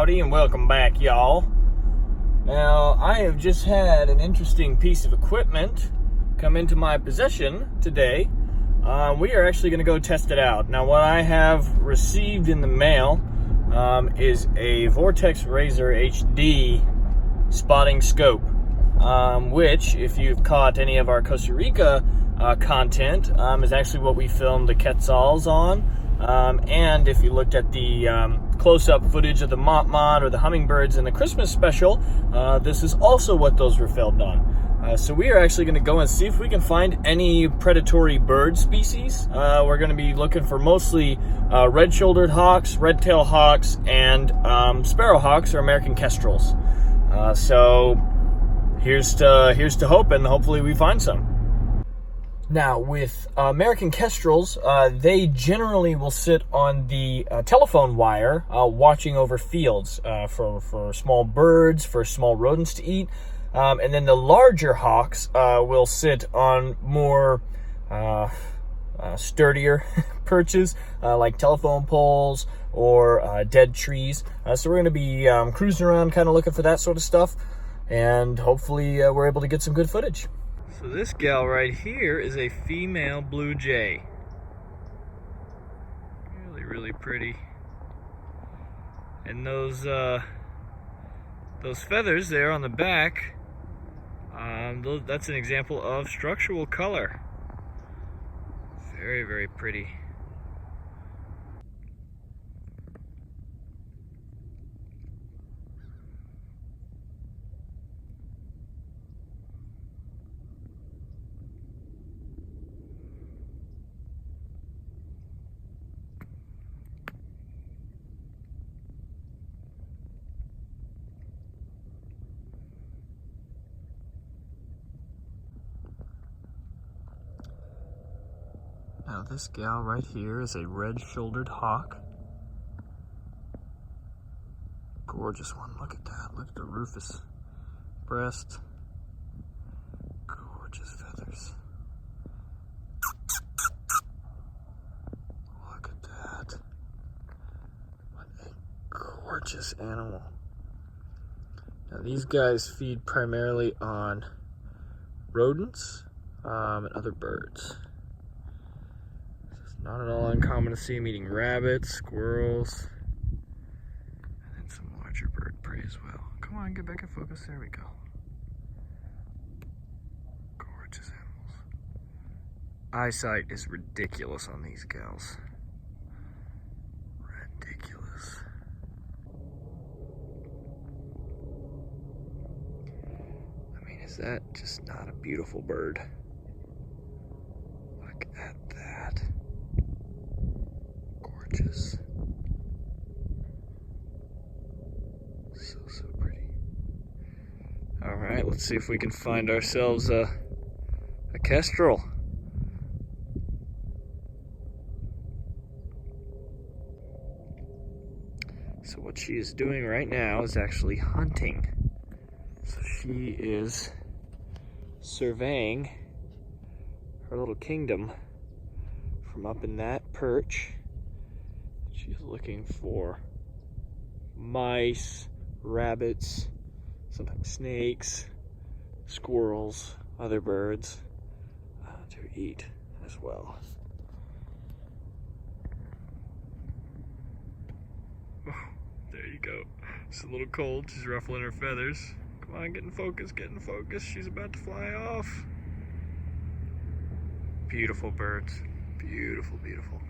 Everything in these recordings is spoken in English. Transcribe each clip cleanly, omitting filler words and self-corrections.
Howdy and welcome back, y'all. Now, I have just had an interesting piece of equipment come into my possession today. We are actually going to go test it out. Now, what I have received in the mail is a Vortex Razor HD spotting scope, which, if you've caught any of our Costa Rica content, is actually what we filmed the quetzals on. And if you looked at the close-up footage of the mont or the hummingbirds in the Christmas special, this is also what those were filmed on. So we are actually going to go and see if we can find any predatory bird species. We're going to be looking for mostly red-shouldered hawks, red-tailed hawks, and sparrowhawks or American kestrels. So here's to hoping. Hopefully we find some. Now, with American kestrels, they generally will sit on the telephone wire watching over fields for small birds, for small rodents to eat. And then the larger hawks will sit on more sturdier perches, like telephone poles or dead trees. So we're going to be cruising around kind of looking for that sort of stuff. And hopefully we're able to get some good footage. So this gal right here is a female blue jay. Really, really pretty. And those feathers there on the back, that's an example of structural color. Very, very pretty. Now this gal right here is a red-shouldered hawk. Gorgeous one, look at that. Look at the rufous breast. Gorgeous feathers. Look at that. What a gorgeous animal. Now these guys feed primarily on rodents and other birds. Not at all uncommon to see them eating rabbits, squirrels, and then some larger bird prey as well. Come on, get back in focus. There we go. Gorgeous animals. Eyesight is ridiculous on these gals. Ridiculous. I mean, is that just not a beautiful bird? Look at that. Gorgeous. So pretty. All right, let's see if we can find ourselves a kestrel. So what she is doing right now is actually hunting. So she is surveying her little kingdom from up in that perch. She's looking for mice, rabbits, sometimes snakes, squirrels, other birds to eat as well. Oh, there you go. It's a little cold. She's ruffling her feathers. Come on, get in focus, get in focus. She's about to fly off. Beautiful birds. Beautiful, beautiful.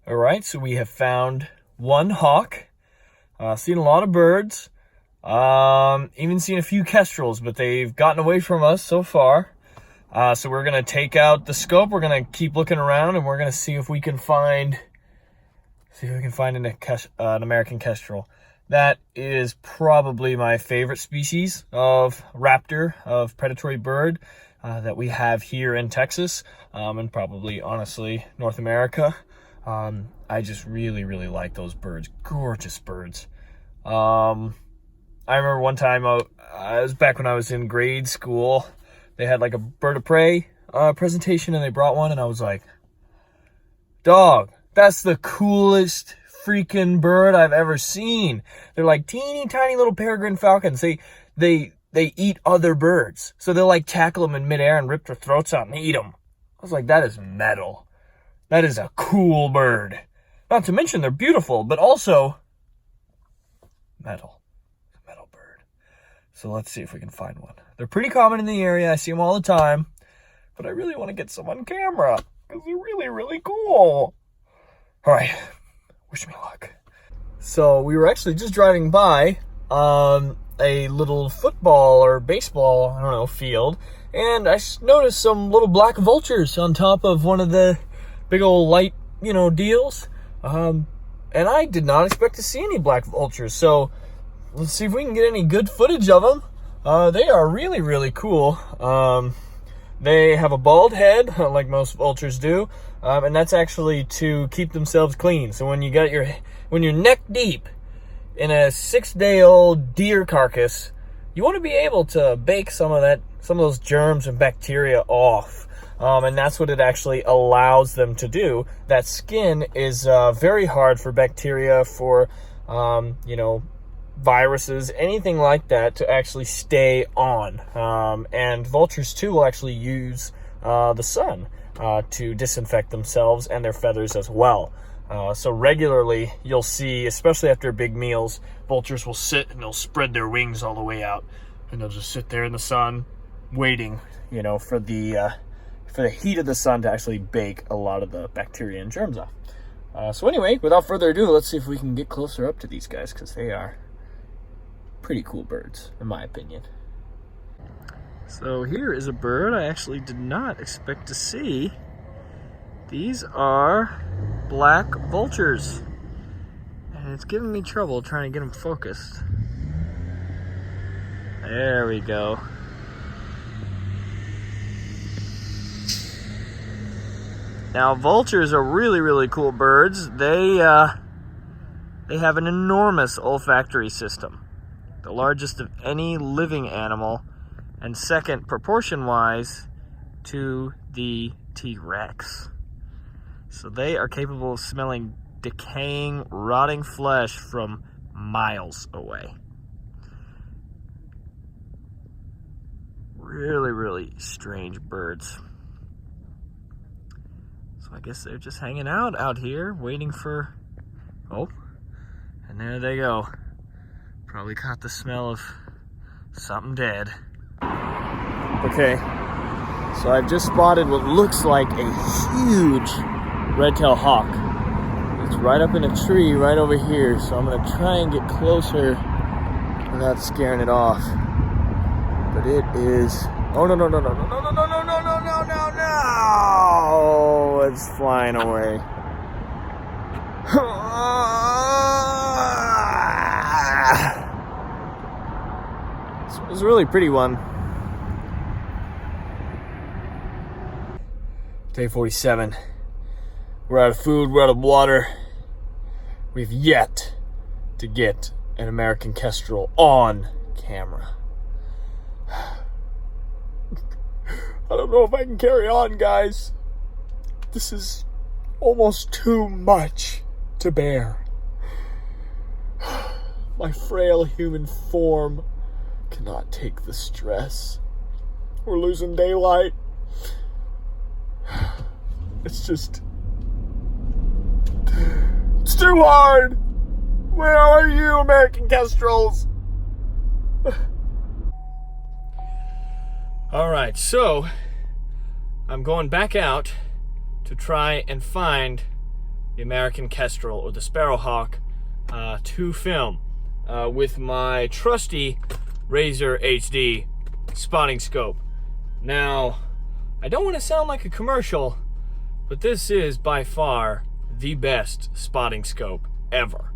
All right, so we have found one hawk, seen a lot of birds, even seen a few kestrels, but they've gotten away from us so far. So we're going to take out the scope, we're going to keep looking around, and we're going to see if we can find an American kestrel. That is probably my favorite species of raptor, of predatory bird that we have here in Texas, and probably, honestly, North America. I just really, really like those birds. Gorgeous birds. I remember one time, it was back when I was in grade school, they had like a bird of prey presentation and they brought one and I was like, dog, that's the coolest freaking bird I've ever seen. They're like teeny tiny little peregrine falcons. They eat other birds. So they'll like tackle them in midair and rip their throats out and eat them. I was like, that is metal. That is a cool bird. Not to mention they're beautiful, but also metal. Metal bird. So let's see if we can find one. They're pretty common in the area. I see them all the time. But I really want to get some on camera because they're really, really cool. All right. Wish me luck. So we were actually just driving by a little football or baseball, I don't know, field. And I noticed some little black vultures on top of one of the big old light, deals. And I did not expect to see any black vultures. So let's see if we can get any good footage of them. They are really, really cool. They have a bald head, like most vultures do, and that's actually to keep themselves clean. So when you're neck deep in a 6-day-old deer carcass, you want to be able to bake some of those germs and bacteria off, and that's what it actually allows them to do. That skin is very hard for bacteria, for viruses, anything like that to actually stay on. And vultures too will actually use the sun to disinfect themselves and their feathers as well. So regularly you'll see, especially after big meals, vultures will sit and they'll spread their wings all the way out and they'll just sit there in the sun waiting, for the heat of the sun to actually bake a lot of the bacteria and germs off. So anyway, without further ado, let's see if we can get closer up to these guys because they are pretty cool birds, in my opinion. So here is a bird I actually did not expect to see. These are black vultures. And it's giving me trouble trying to get them focused. There we go. Now vultures are really, really cool birds. They have an enormous olfactory system. The largest of any living animal, and second proportion-wise to the T-Rex. So they are capable of smelling decaying, rotting flesh from miles away. Really, really strange birds. So I guess they're just hanging out here, waiting for... Oh, and there they go. Probably caught the smell of something dead. Okay, so I've just spotted what looks like a huge red-tailed hawk. It's right up in a tree right over here, so I'm gonna try and get closer without scaring it off. But it is... Oh, no, no, no, no, no, no, no, no, no, no, no, no, no, no! It's flying away. It was a really pretty one. Day 47. We're out of food, we're out of water. We've yet to get an American kestrel on camera. I don't know if I can carry on, guys. This is almost too much to bear. My frail human form cannot take the stress. We're losing daylight. It's just... It's too hard! Where are you, American kestrels? Alright, so I'm going back out to try and find the American kestrel or the sparrowhawk to film with my trusty Razor HD spotting scope. Now, I don't want to sound like a commercial, but this is by far the best spotting scope ever.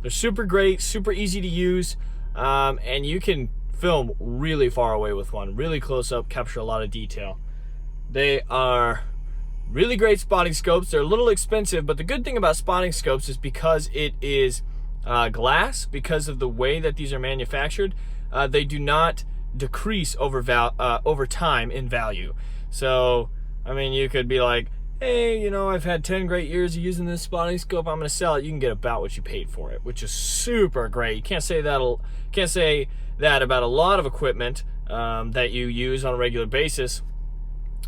They're super great, super easy to use, and you can film really far away with one, really close up, capture a lot of detail. They are really great spotting scopes. They're a little expensive, but the good thing about spotting scopes is because it is glass, because of the way that these are manufactured, they do not decrease over time in value. So, I mean, you could be like, hey, you know, I've had 10 great years of using this spotting scope, I'm going to sell it, you can get about what you paid for it, which is super great. You can't say that about a lot of equipment that you use on a regular basis.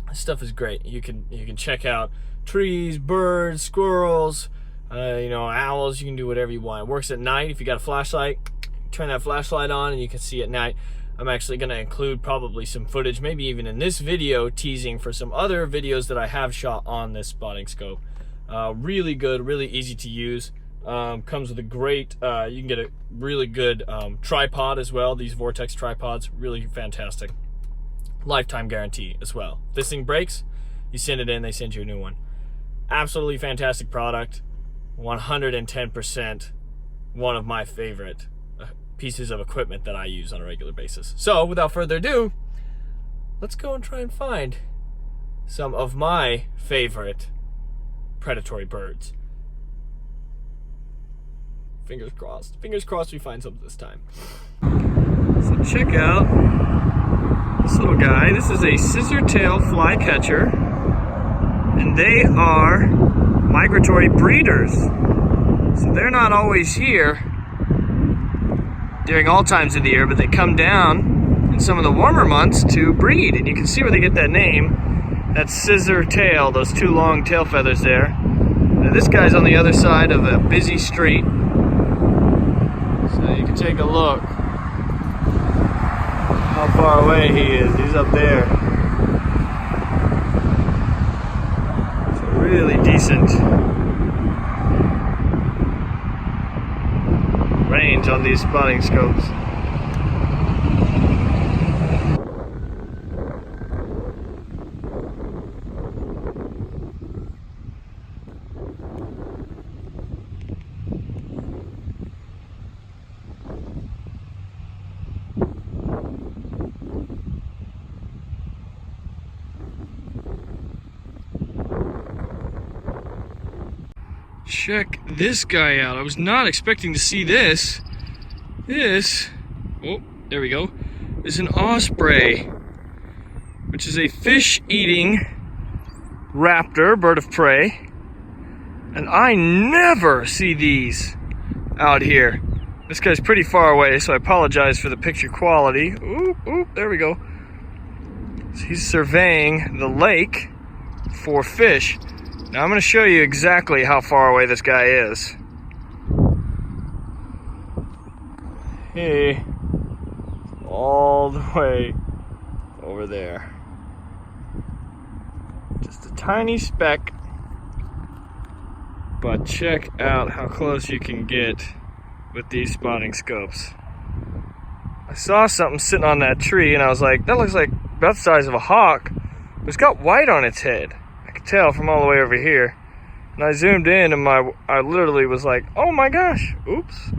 This stuff is great. You can check out trees, birds, squirrels, you know, owls. You can do whatever you want. It works at night. If you got a flashlight, turn that flashlight on and you can see at night. I'm actually going to include probably some footage, maybe even in this video, teasing for some other videos that I have shot on this spotting scope. Really good, really easy to use. Comes with a great, you can get a really good tripod as well. These vortex tripods, really fantastic. Lifetime guarantee as well. If this thing breaks, you send it in, they send you a new one. Absolutely fantastic product. 110% one of my favorite pieces of equipment that I use on a regular basis. So without further ado, let's go and try and find some of my favorite predatory birds. Fingers crossed. Fingers crossed we find something this time. So check out this little guy. This is a scissor-tail flycatcher, and they are migratory breeders. So they're not always here during all times of the year, but they come down in some of the warmer months to breed, and you can see where they get that name. That scissor tail, those two long tail feathers there. Now this guy's on the other side of a busy street, so you can take a look how far away he is. He's up there. It's really decent range on these spotting scopes. Check this guy out. I was not expecting to see this. This, oh, there we go, is an osprey, which is a fish-eating raptor, bird of prey. And I never see these out here. This guy's pretty far away, so I apologize for the picture quality. Oop, there we go. So he's surveying the lake for fish. Now I'm going to show you exactly how far away this guy is. Hey, all the way over there. Just a tiny speck, but check out how close you can get with these spotting scopes. I saw something sitting on that tree and I was like, that looks like about the size of a hawk, but it's got white on its head. I could tell from all the way over here. And I zoomed in and I literally was like, oh my gosh, oops.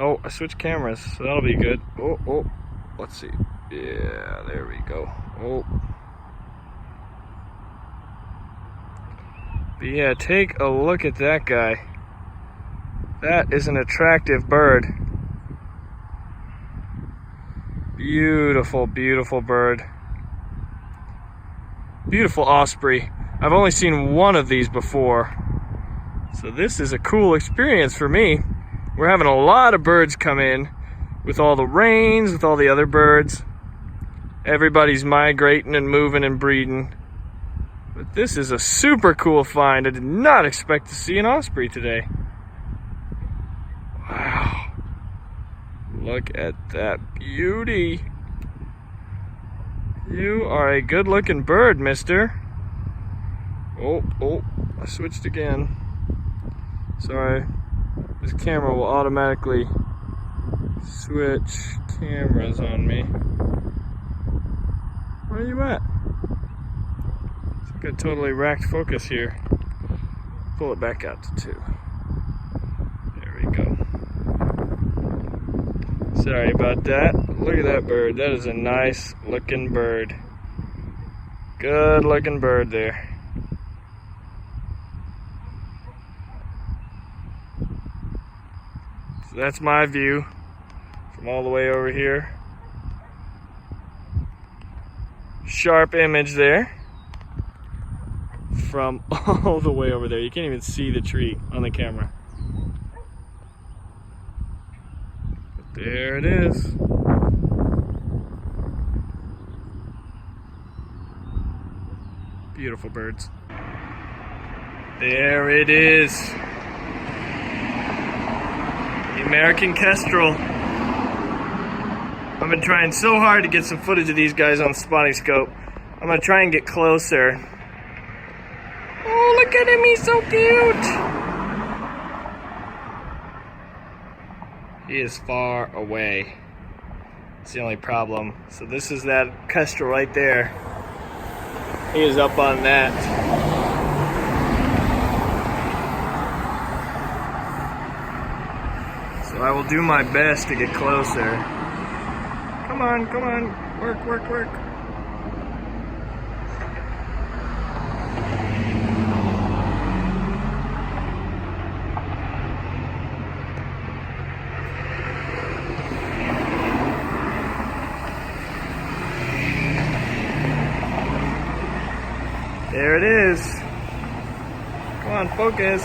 Oh, I switched cameras, so that'll be good. Oh, let's see. Yeah, there we go. Oh. But yeah, take a look at that guy. That is an attractive bird. Beautiful, beautiful bird. Beautiful osprey. I've only seen one of these before, so this is a cool experience for me. We're having a lot of birds come in with all the rains, with all the other birds. Everybody's migrating and moving and breeding. But this is a super cool find. I did not expect to see an osprey today. Wow. Look at that beauty. You are a good looking bird, mister. Oh, I switched again. Sorry. This camera will automatically switch cameras on me. Where are you at? It's like a totally racked focus here. Pull it back out to 2. There we go. Sorry about that. Look at that bird. That is a nice looking bird. Good looking bird there. So that's my view from all the way over here. Sharp image there. from all the way over there. You can't even see the tree on the camera. But there it is. Beautiful birds. There it is. The American kestrel. I've been trying so hard to get some footage of these guys on the spotting scope. I'm gonna try and get closer. Oh, look at him, he's so cute! He is far away. It's the only problem. So this is that kestrel right there. He is up on that. So I will do my best to get closer. Come on, come on. Work, work, work. There it is. Come on, focus.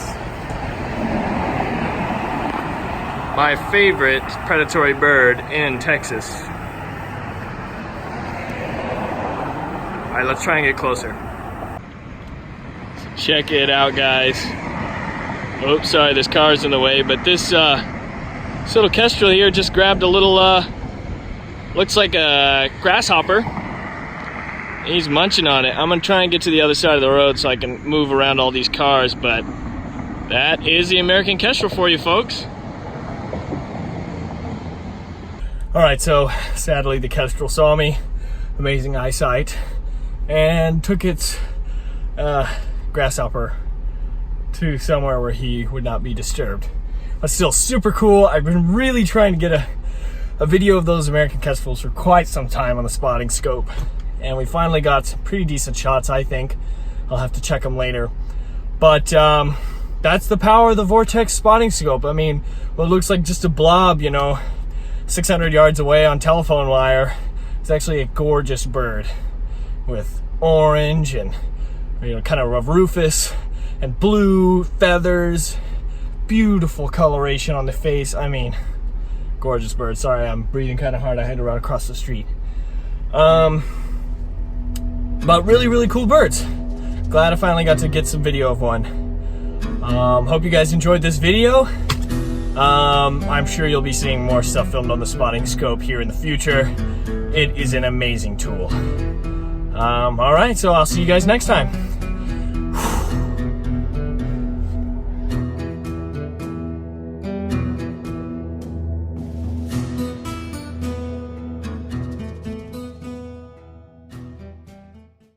My favorite predatory bird in Texas. All right, let's try and get closer. Check it out, guys. Oops, sorry, this car's in the way, but this little kestrel here just grabbed a little, looks like a grasshopper. He's munching on it. I'm gonna try and get to the other side of the road so I can move around all these cars, but that is the American kestrel for you, folks. All right, so sadly the kestrel saw me, amazing eyesight, and took its grasshopper to somewhere where he would not be disturbed. But still super cool. I've been really trying to get a video of those American kestrels for quite some time on the spotting scope. And we finally got some pretty decent shots, I think. I'll have to check them later. But that's the power of the vortex spotting scope. I mean, what looks like just a blob, you know, 600 yards away on telephone wire, it's actually a gorgeous bird with orange and, you know, kind of rufous and blue feathers, beautiful coloration on the face. I mean, gorgeous bird. Sorry, I'm breathing kind of hard. I had to run across the street. But really, really cool birds. Glad I finally got to get some video of one. Hope you guys enjoyed this video. I'm sure you'll be seeing more stuff filmed on the spotting scope here in the future. It is an amazing tool. All right, so I'll see you guys next time.